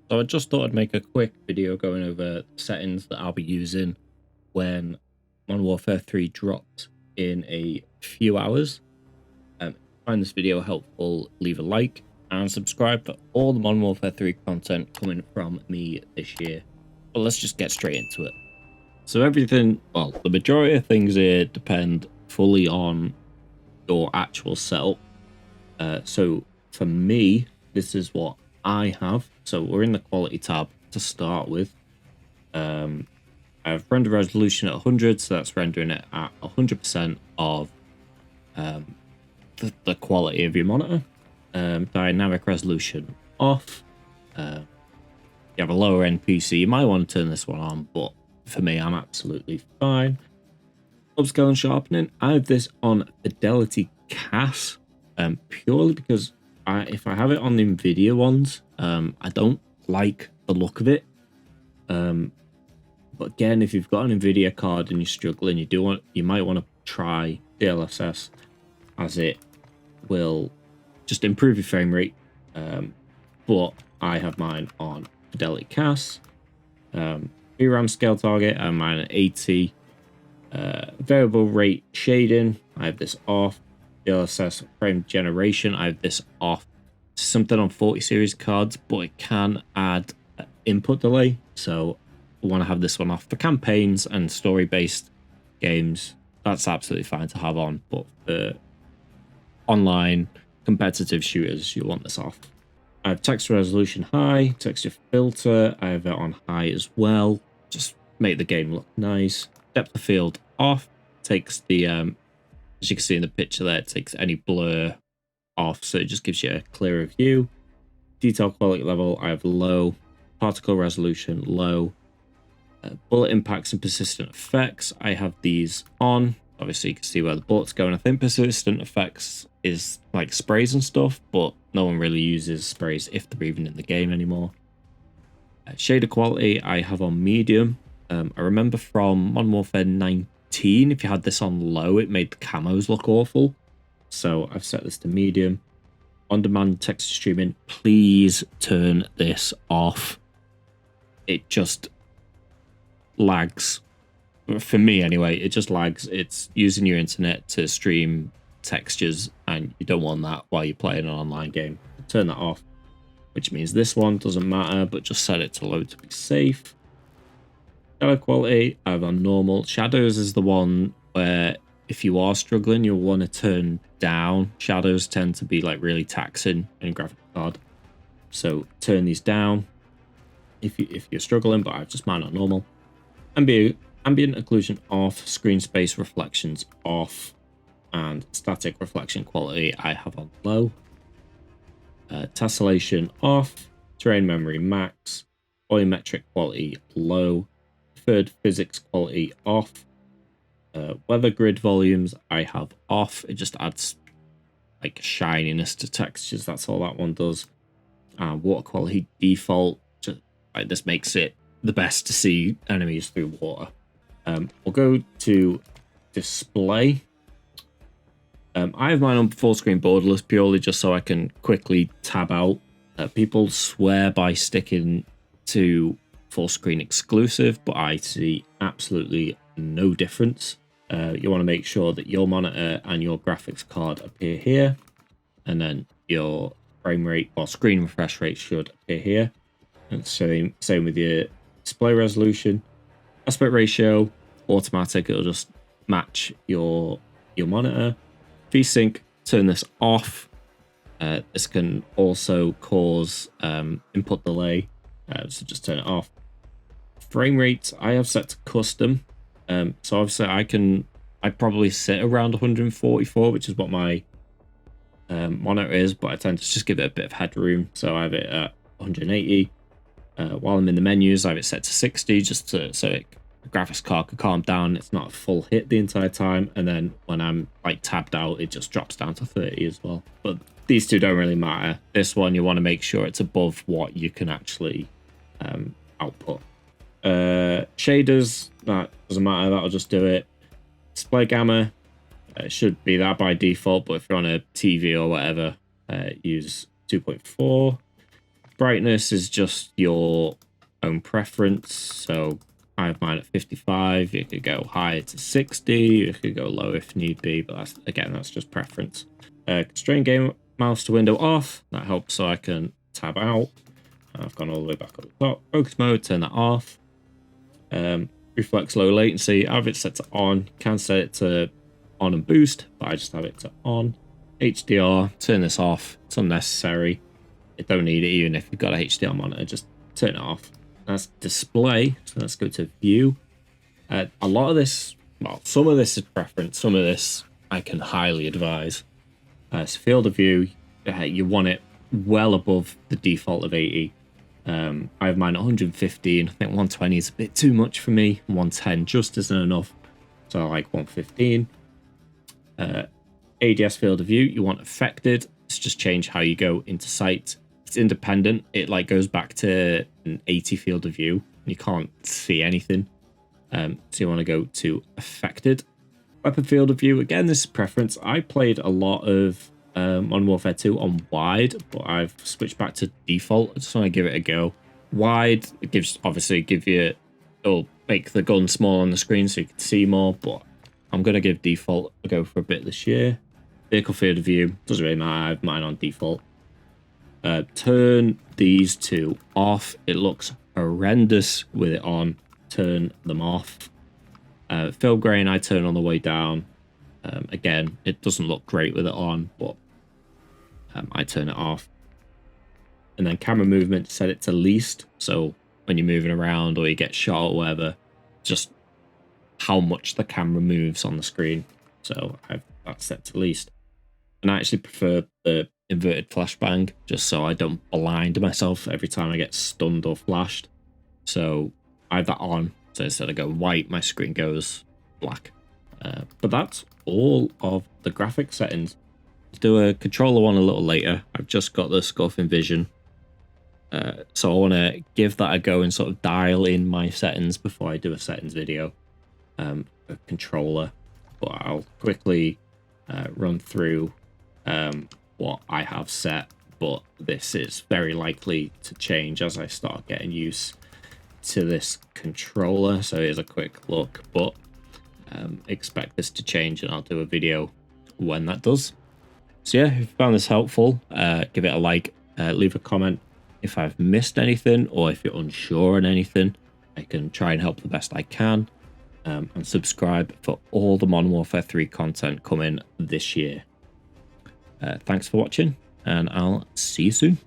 So I just thought I'd make a quick video going over the settings that I'll be using when Modern Warfare 3 drops in a few hours. If you find this video helpful, leave a like and subscribe for all the Modern Warfare 3 content coming from me this year. But let's just get straight into it. So everything, well, the majority of things here depend fully on your actual setup. So for me, this is what I have. So we're in the quality tab to start with. I have render resolution at 100, so that's rendering it at 100% of the quality of your monitor. Dynamic resolution off. You have a lower end PC, you might want to turn this one on, but for me, I'm absolutely fine. Upscale and sharpening, I have this on fidelity CAS, purely because if I have it on the NVIDIA ones, I don't like the look of it. But again, if you've got an NVIDIA card and you're struggling, you might want to try DLSS, as it will just improve your frame rate. But I have mine on fidelity CAS. VRAM scale target, I'm mine at 80. Variable rate shading, I have this off. DLSS frame generation, I have this off. Something on 40 series cards, but it can add input delay, so I want to have this one off. For campaigns and story-based games, that's absolutely fine to have on, but for online competitive shooters, you want this off. I have texture resolution high, texture filter, I have it on high as well, just make the game look nice. Depth of field off, takes the as you can see in the picture there, it takes any blur off, so it just gives you a clearer view. Detail quality level, I have low. Particle resolution, low. Bullet impacts and persistent effects, I have these on. Obviously, you can see where the bullets go, and I think persistent effects is like sprays and stuff, but no one really uses sprays if they're even in the game anymore. Shader quality, I have on medium. I remember from Modern Warfare 19, if you had this on low, it made the camos look awful. So I've set this to medium. On-demand text streaming, please turn this off. It just lags. For me anyway, it just lags. It's using your internet to stream textures, and you don't want that while you're playing an online game. Turn that off, which means this one doesn't matter, but just set it to low to be safe. Shadow quality, I have on normal. Shadows is the one where if you are struggling, you'll want to turn down. Shadows tend to be like really taxing in a graphic card, so turn these down if you're struggling, but I've just mine on normal. Ambient occlusion off, screen space reflections off, and static reflection quality I have on low. Tessellation off, terrain memory max, volumetric quality low, preferred physics quality off. Weather grid volumes I have off. It just adds like shininess to textures, that's all that one does. Water quality default, just like this makes it the best to see enemies through water. We'll go to display. I have mine on full screen borderless purely just so I can quickly tab out. People swear by sticking to full screen exclusive, but I see absolutely no difference. You want to make sure that your monitor and your graphics card appear here, and then your frame rate or screen refresh rate should appear here. And same with your display resolution. Aspect ratio, automatic, it'll just match your monitor. VSync, turn this off. This can also cause input delay, so just turn it off. Frame rate, I have set to custom. So obviously I probably sit around 144, which is what my monitor is, but I tend to just give it a bit of headroom, so I have it at 180. While I'm in the menus, I have it set to 60, just so the graphics card can calm down. It's not a full hit the entire time, and then when I'm like tabbed out, it just drops down to 30 as well. But these two don't really matter. This one, you want to make sure it's above what you can actually output. Shaders, that doesn't matter, that'll just do it. Display gamma, it should be that by default, but if you're on a TV or whatever, use 2.4. Brightness is just your own preference. So I have mine at 55. You could go higher to 60. You could go low if need be, but that's just preference. Constrain game mouse to window off. That helps so I can tab out. I've gone all the way back up the top. Focus mode, turn that off. Reflex low latency, I have it set to on. You can set it to on and boost, but I just have it to on. HDR, turn this off. It's unnecessary. You don't need it even if you've got a HDR monitor, just turn it off. That's display, so let's go to view. A lot of this, well, some of this is preference, some of this I can highly advise. So field of view, you want it well above the default of 80. I have mine at 115. I think 120 is a bit too much for me. 110 just isn't enough. So I like 115. ADS field of view, you want affected. Let's just change how you go into sight. It's independent. It like goes back to an 80 field of view. You can't see anything. So you want to go to affected. Weapon field of view, again, this is preference. I played a lot of Modern Warfare 2 on wide, but I've switched back to default. I just want to give it a go. Wide, it gives it'll make the gun small on the screen so you can see more, but I'm going to give default a go for a bit this year. Vehicle field of view, doesn't really matter, I have mine on default. Turn these two off. It looks horrendous with it on. Turn them off. Film grain, I turn on the way down. Again, it doesn't look great with it on, but I turn it off. And then camera movement, set it to least. So when you're moving around or you get shot or whatever, just how much the camera moves on the screen. So I've that set to least. And I actually prefer the inverted flashbang, just so I don't blind myself every time I get stunned or flashed. So I have that on. So instead of going white, my screen goes black. But that's all of the graphics settings. Let's do a controller one a little later. I've just got the Scuffing Vision. So I want to give that a go and sort of dial in my settings before I do a settings video. A controller. But I'll quickly run through what I have set. But this is very likely to change as I start getting used to this controller. So here's a quick look, but expect this to change and I'll do a video when that does. So yeah, if you found this helpful, give it a like, leave a comment if I've missed anything or if you're unsure on anything. I can try and help the best I can, and subscribe for all the Modern Warfare 3 content coming this year. Thanks for watching, and I'll see you soon.